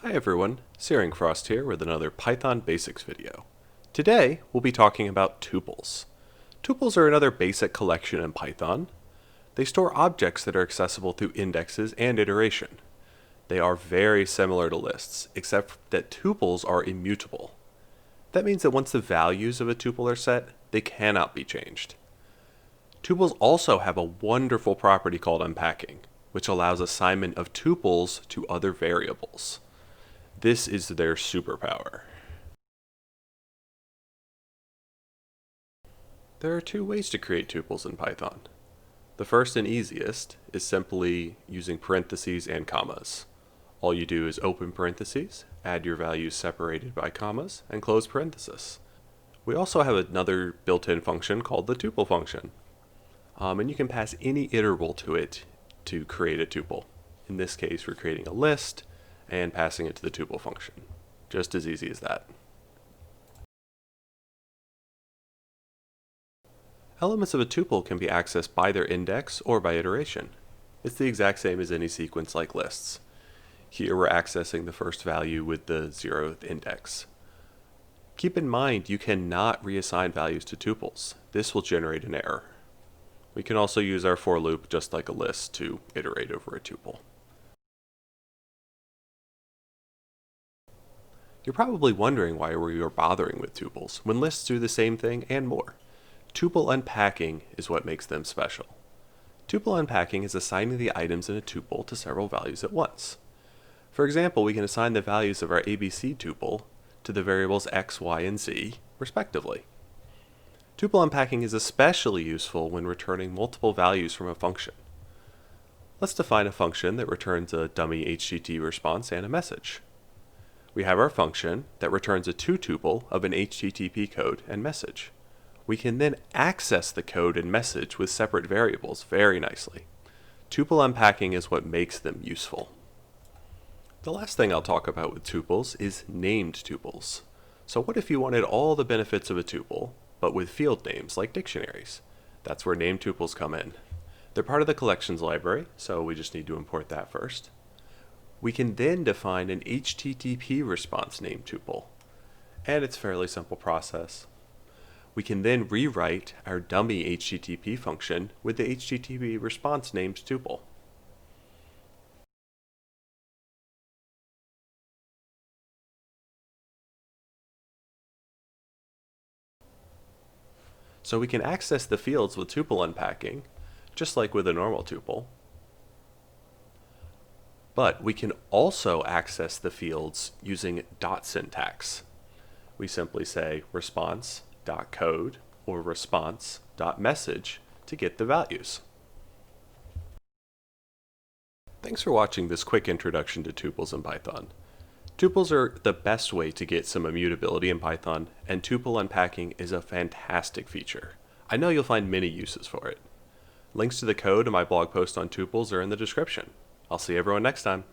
Hi everyone, Searing Frost here with another Python Basics video. Today we'll be talking about tuples. Tuples are another basic collection in Python. They store objects that are accessible through indexes and iteration. They are very similar to lists, except that tuples are immutable. That means that once the values of a tuple are set, they cannot be changed. Tuples also have a wonderful property called unpacking, which allows assignment of tuples to other variables. This is their superpower. There are two ways to create tuples in Python. The first and easiest is simply using parentheses and commas. All you do is open parentheses, add your values separated by commas, and close parenthesis. We also have another built-in function called the tuple function. And you can pass any iterable to it to create a tuple. In this case, we're creating a list and passing it to the tuple function. Just as easy as that. Elements of a tuple can be accessed by their index or by iteration. It's the exact same as any sequence like lists. Here we're accessing the first value with the 0th index. Keep in mind you cannot reassign values to tuples. This will generate an error. We can also use our for loop just like a list to iterate over a tuple. You're probably wondering why we are bothering with tuples when lists do the same thing and more. Tuple unpacking is what makes them special. Tuple unpacking is assigning the items in a tuple to several values at once. For example, we can assign the values of our ABC tuple to the variables x, y, and z, respectively. Tuple unpacking is especially useful when returning multiple values from a function. Let's define a function that returns a dummy HTTP response and a message. We have our function that returns a two-tuple of an HTTP code and message. We can then access the code and message with separate variables very nicely. Tuple unpacking is what makes them useful. The last thing I'll talk about with tuples is named tuples. So what if you wanted all the benefits of a tuple, but with field names like dictionaries? That's where named tuples come in. They're part of the collections library, so we just need to import that first. We can then define an HTTP response named tuple, and it's a fairly simple process. We can then rewrite our dummy HTTP function with the HTTP response named tuple. So we can access the fields with tuple unpacking, just like with a normal tuple. But we can also access the fields using dot syntax. We simply say response.code or response.message to get the values. Thanks for watching this quick introduction to tuples in Python. Tuples are the best way to get some immutability in Python, and tuple unpacking is a fantastic feature. I know you'll find many uses for it. Links to the code and my blog post on tuples are in the description. I'll see everyone next time.